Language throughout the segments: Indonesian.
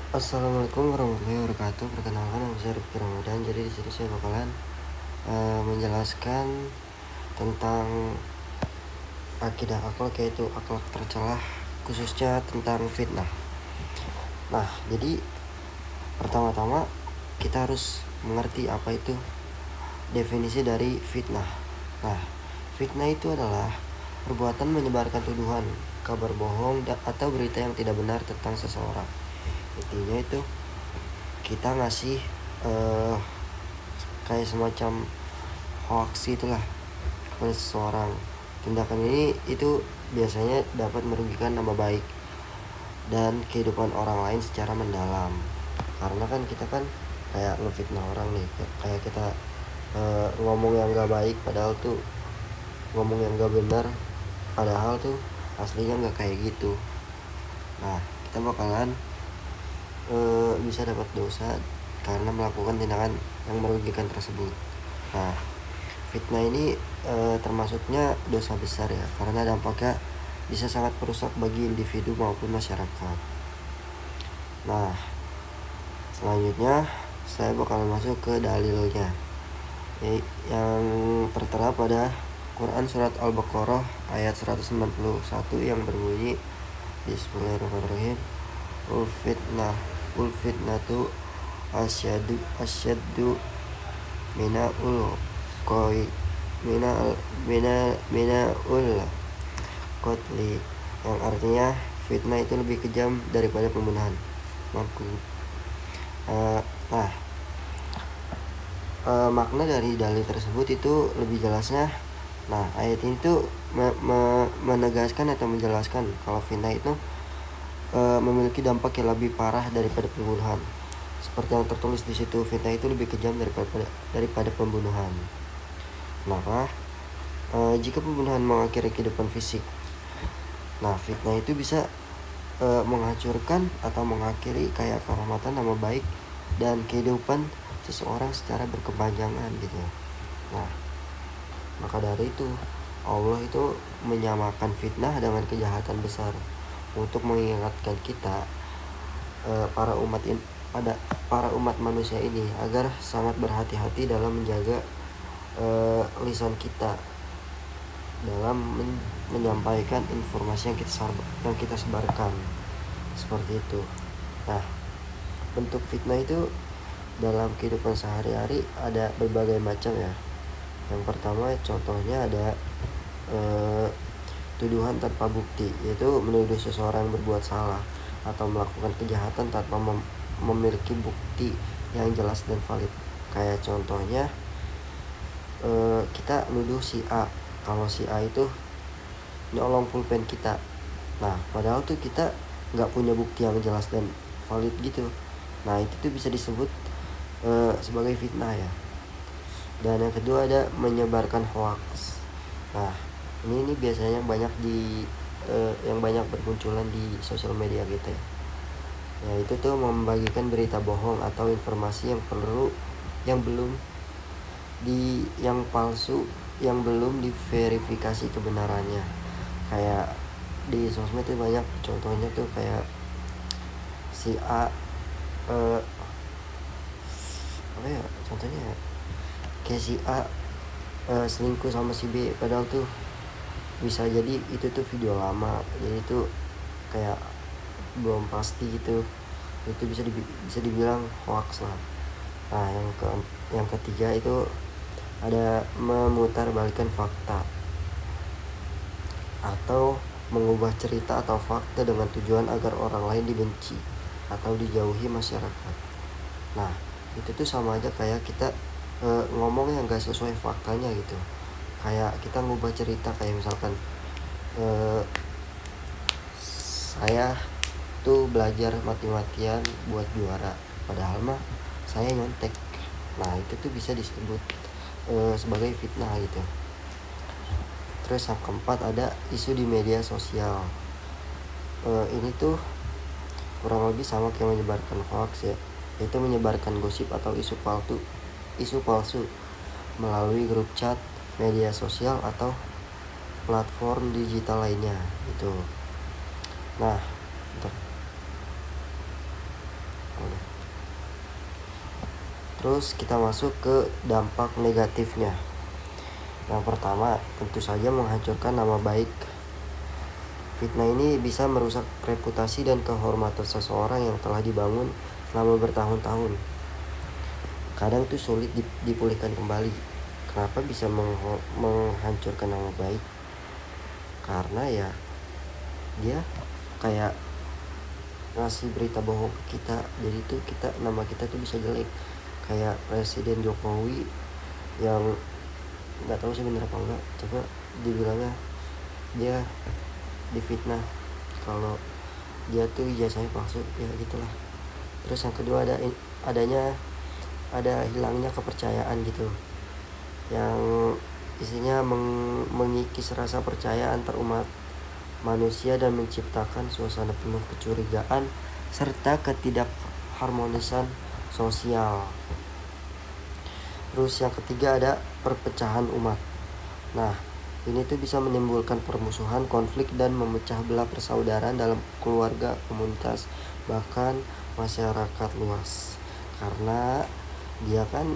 Assalamualaikum warahmatullahi wabarakatuh. Perkenalkan, nama saya Rifki Ramadan. Jadi di sini saya bakalan menjelaskan tentang akidah akhlak, yaitu akhlak tercelah, khususnya tentang fitnah. Nah, jadi pertama-tama kita harus mengerti apa itu definisi dari fitnah. Nah, fitnah itu adalah perbuatan menyebarkan tuduhan, kabar bohong, atau berita yang tidak benar tentang seseorang. Intinya itu kita ngasih kayak semacam hoax itulah kepada seseorang. Tindakan ini itu biasanya dapat merugikan nama baik dan kehidupan orang lain secara mendalam. Karena kan kita kan kayak ngefitnah orang nih, kayak kita ngomong yang gak baik padahal tuh ngomong yang gak benar, padahal tuh aslinya gak kayak gitu. Nah, kita bakalan bisa dapat dosa karena melakukan tindakan yang merugikan tersebut. Nah, fitnah ini termasuknya dosa besar ya, karena dampaknya bisa sangat merusak bagi individu maupun masyarakat. Nah, selanjutnya saya bakal masuk ke dalilnya, yang tertera pada Quran surat Al-Baqarah ayat 191 yang berbunyi Bismillahirrahmanirrahim. Ul fitnatu asyaddu minal qoi minaul qotli, yang artinya fitnah itu lebih kejam daripada pembunuhan. Makna dari dalil tersebut itu lebih jelasnya. Nah, ayat ini tuh menegaskan atau menjelaskan kalau fitnah itu memiliki dampak yang lebih parah daripada pembunuhan. Seperti yang tertulis di situ, fitnah itu lebih kejam daripada pembunuhan. Kenapa? Jika pembunuhan mengakhiri kehidupan fisik, nah fitnah itu bisa menghancurkan atau mengakhiri kayak kehormatan, nama baik, dan kehidupan seseorang secara berkepanjangan gitu. Nah, maka dari itu Allah itu menyamakan fitnah dengan kejahatan besar untuk mengingatkan kita para umat manusia ini agar sangat berhati-hati dalam menjaga lisan kita dalam menyampaikan informasi yang kita sebarkan, seperti itu. Nah, bentuk fitnah itu dalam kehidupan sehari-hari ada berbagai macam ya. Yang pertama contohnya ada tuduhan tanpa bukti, yaitu menuduh seseorang berbuat salah atau melakukan kejahatan tanpa memiliki bukti yang jelas dan valid. Kayak contohnya kita nuduh si A kalau si A itu nyolong pulpen kita. Nah, padahal tuh kita nggak punya bukti yang jelas dan valid gitu. Nah, itu tuh bisa disebut sebagai fitnah ya. Dan yang kedua ada menyebarkan hoax. Nah, ini biasanya banyak yang banyak bermunculan di sosial media gitu ya. Ya, itu tuh membagikan berita bohong atau informasi yang palsu yang belum diverifikasi kebenarannya. Kayak di sosmed itu banyak contohnya tuh kayak si A contohnya kayak si A selingkuh sama si B, padahal tuh bisa jadi itu tuh video lama, jadi tuh kayak belum pasti gitu. Itu bisa dibilang hoax lah. Nah, yang ketiga itu ada memutarbalikkan fakta atau mengubah cerita atau fakta dengan tujuan agar orang lain dibenci atau dijauhi masyarakat. Nah, itu tuh sama aja kayak kita ngomong yang gak sesuai faktanya gitu. Kayak kita ngubah cerita, kayak misalkan saya tuh belajar mati-matian buat juara, padahal mah saya nyontek. Nah, itu tuh bisa disebut sebagai fitnah gitu. Terus yang keempat ada isu di media sosial. Ini tuh kurang lebih sama kayak menyebarkan hoax ya, yaitu menyebarkan gosip atau isu palsu melalui grup chat, media sosial, atau platform digital lainnya gitu. Nah, Terus kita masuk ke dampak negatifnya. Yang pertama, tentu saja menghancurkan nama baik. Fitnah ini bisa merusak reputasi dan kehormatan seseorang yang telah dibangun selama bertahun-tahun. Kadang tuh sulit dipulihkan kembali. Kenapa bisa menghancurkan nama baik? Karena ya dia kayak ngasih berita bohong ke kita, jadi tuh nama kita tuh bisa jelek. Kayak Presiden Jokowi yang nggak tahu sih bener apa enggak, coba dibilangnya dia difitnah kalau dia tuh ijazahnya palsu, ya gitulah. Terus yang kedua ada hilangnya kepercayaan gitu, yang isinya mengikis rasa percaya antar umat manusia dan menciptakan suasana penuh kecurigaan serta ketidakharmonisan sosial. Terus yang ketiga ada perpecahan umat. Nah, ini tuh bisa menimbulkan permusuhan, konflik, dan memecah belah persaudaraan dalam keluarga, komunitas, bahkan masyarakat luas. Karena dia kan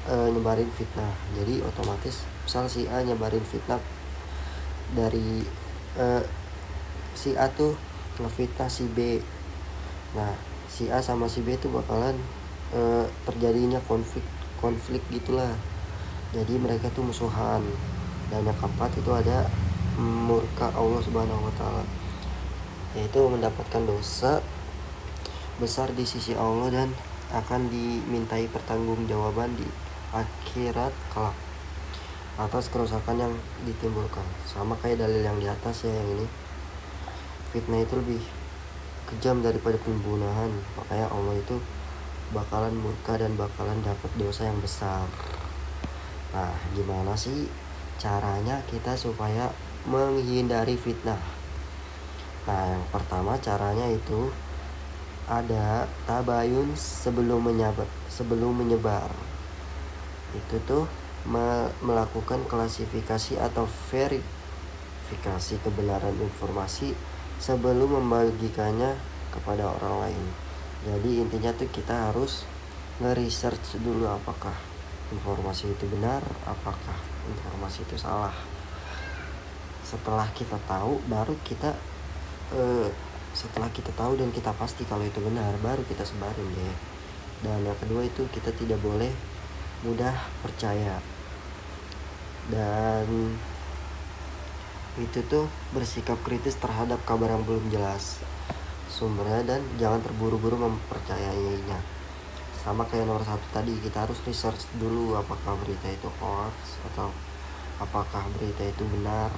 nyebarin fitnah, jadi otomatis misal si A nyebarin fitnah dari si A tuh ngefitnah si B. Nah, si A sama si B tuh bakalan terjadinya konflik gitulah. Jadi mereka tuh musuhan. Dan yang keempat itu ada murka Allah Subhanahu wa taala, yaitu mendapatkan dosa besar di sisi Allah dan akan dimintai pertanggungjawaban di akhirat kelak atas kerusakan yang ditimbulkan. Sama kayak dalil yang di atas ya, yang ini fitnah itu lebih kejam daripada pembunuhan, makanya Allah itu bakalan murka dan bakalan dapat dosa yang besar. Nah, gimana sih caranya kita supaya menghindari fitnah? Nah, yang pertama caranya itu ada tabayun sebelum menyebar. Itu tuh melakukan klasifikasi atau verifikasi kebenaran informasi sebelum membagikannya kepada orang lain. Jadi intinya tuh kita harus nge-research dulu apakah informasi itu benar, apakah informasi itu salah. Setelah kita tahu, baru kita setelah kita tahu dan kita pasti kalau itu benar, baru kita sebarin deh. Dan yang kedua itu kita tidak boleh mudah percaya, dan itu tuh bersikap kritis terhadap kabar yang belum jelas sumbernya dan jangan terburu-buru mempercayainya. Sama kayak nomor 1 tadi, kita harus research dulu apakah berita itu hoax atau apakah berita itu benar.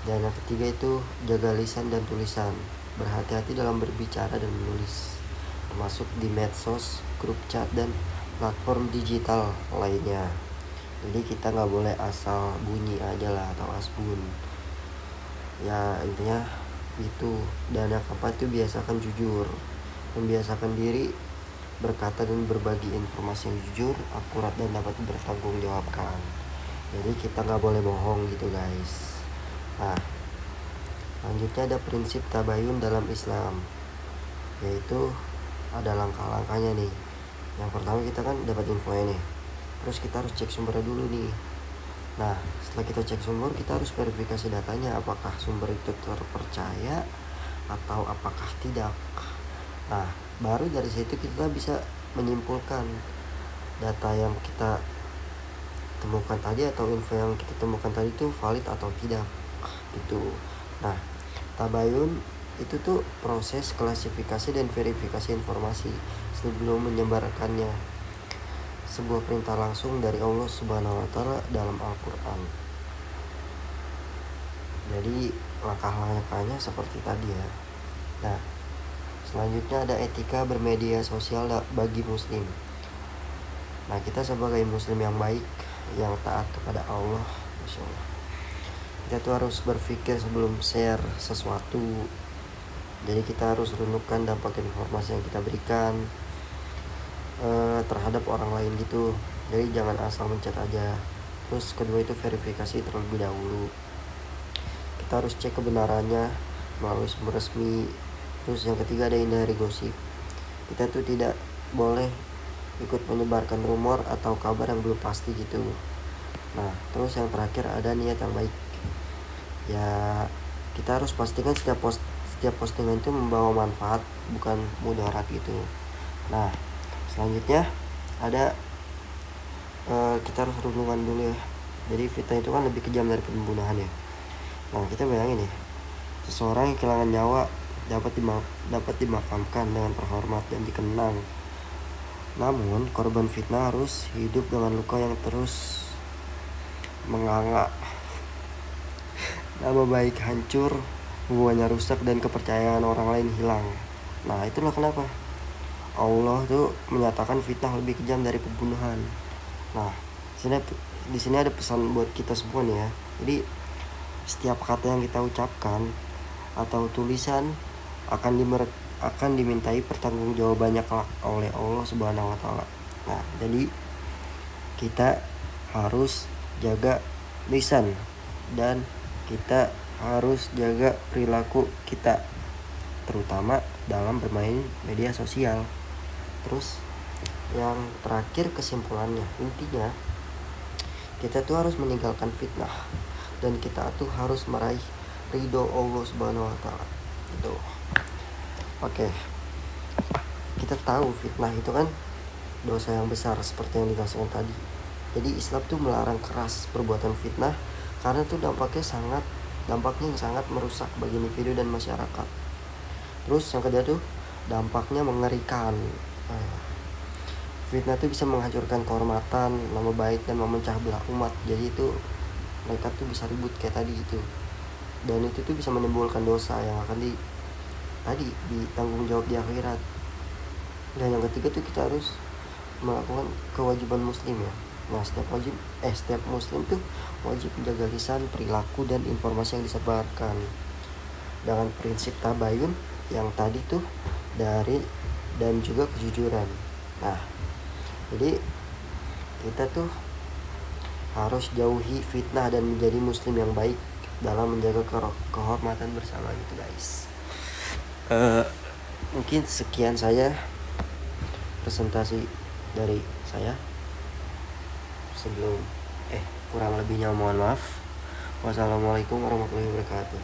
Dan yang ketiga itu jaga lisan dan tulisan, berhati-hati dalam berbicara dan menulis, termasuk di medsos, grup chat, dan platform digital lainnya. Jadi kita nggak boleh asal bunyi aja lah atau asbun ya, intinya itu. Dan yang keempat itu biasakan jujur, membiasakan diri berkata dan berbagi informasi yang jujur, akurat, dan dapat bertanggungjawabkan. Jadi kita nggak boleh bohong gitu guys. Nah, lanjutnya ada prinsip tabayun dalam Islam, yaitu ada langkah-langkahnya nih. Yang pertama kita kan dapat infonya nih, terus kita harus cek sumbernya dulu nih. Nah, setelah kita cek sumber, kita harus verifikasi datanya, apakah sumber itu terpercaya atau apakah tidak. Nah, baru dari situ kita bisa menyimpulkan data yang kita temukan tadi atau info yang kita temukan tadi itu valid atau tidak gitu. Nah, tabayun itu tuh proses klasifikasi dan verifikasi informasi sebelum menyebarkannya, sebuah perintah langsung dari Allah Subhanahu wa taala dalam Al-Qur'an. Jadi langkah-langkahnya seperti tadi ya. Nah, selanjutnya ada etika bermedia sosial bagi muslim. Nah, kita sebagai muslim yang baik, yang taat kepada Allah, Masya Allah, kita tuh harus berpikir sebelum share sesuatu. Jadi kita harus renungkan dampak informasi yang kita berikan terhadap orang lain gitu. Jadi jangan asal mencet aja. Terus kedua itu verifikasi terlebih dahulu, kita harus cek kebenarannya melalui sumber resmi. Terus yang ketiga ada hindari gosip, kita tuh tidak boleh ikut menyebarkan rumor atau kabar yang belum pasti gitu. Nah, terus yang terakhir ada niat yang baik. Ya, kita harus pastikan setiap postingan itu membawa manfaat, bukan mudarat gitu. Nah, selanjutnya ada kita harus renungan dulu ya. Jadi fitnah itu kan lebih kejam dari pembunuhan ya. Nah, kita bayangin ya, seseorang yang kehilangan nyawa dapat dimakamkan dengan terhormat dan dikenang. Namun, korban fitnah harus hidup dengan luka yang terus menganga. Nama baik hancur, hubungannya rusak, dan kepercayaan orang lain hilang. Nah, itulah kenapa Allah tuh menyatakan fitnah lebih kejam dari pembunuhan. Nah, di sini ada pesan buat kita semua nih ya. Jadi, setiap kata yang kita ucapkan atau tulisan akan dimintai pertanggungjawabannya kelak oleh Allah Subhanahu wa taala. Nah, jadi kita harus jaga lisan dan kita harus jaga perilaku kita, terutama dalam bermain media sosial. Terus yang terakhir kesimpulannya, intinya kita tuh harus meninggalkan fitnah dan kita tuh harus meraih ridho Allah Subhanahu wa taala. Itu. Oke. Kita tahu fitnah itu kan dosa yang besar seperti yang dikasihkan tadi. Jadi Islam tuh melarang keras perbuatan fitnah karena tuh dampaknya yang sangat merusak bagi individu dan masyarakat. Terus yang kedua tuh dampaknya mengerikan. Fitnah tuh bisa menghancurkan kehormatan, nama baik, dan memecah belah umat. Jadi itu mereka tuh bisa ribut kayak tadi itu. Dan itu tuh bisa menimbulkan dosa yang akan ditanggung jawab di akhirat. Dan yang ketiga tuh kita harus melakukan kewajiban muslim ya. Nah, setiap muslim tuh wajib menjaga lisan, perilaku, dan informasi yang disebarkan dengan prinsip tabayun yang tadi tuh dan juga kejujuran. Nah, jadi kita tuh harus jauhi fitnah dan menjadi muslim yang baik dalam menjaga kehormatan bersama gitu guys. Mungkin sekian saya presentasi dari saya. Kurang lebihnya mohon maaf. Wassalamualaikum warahmatullahi wabarakatuh.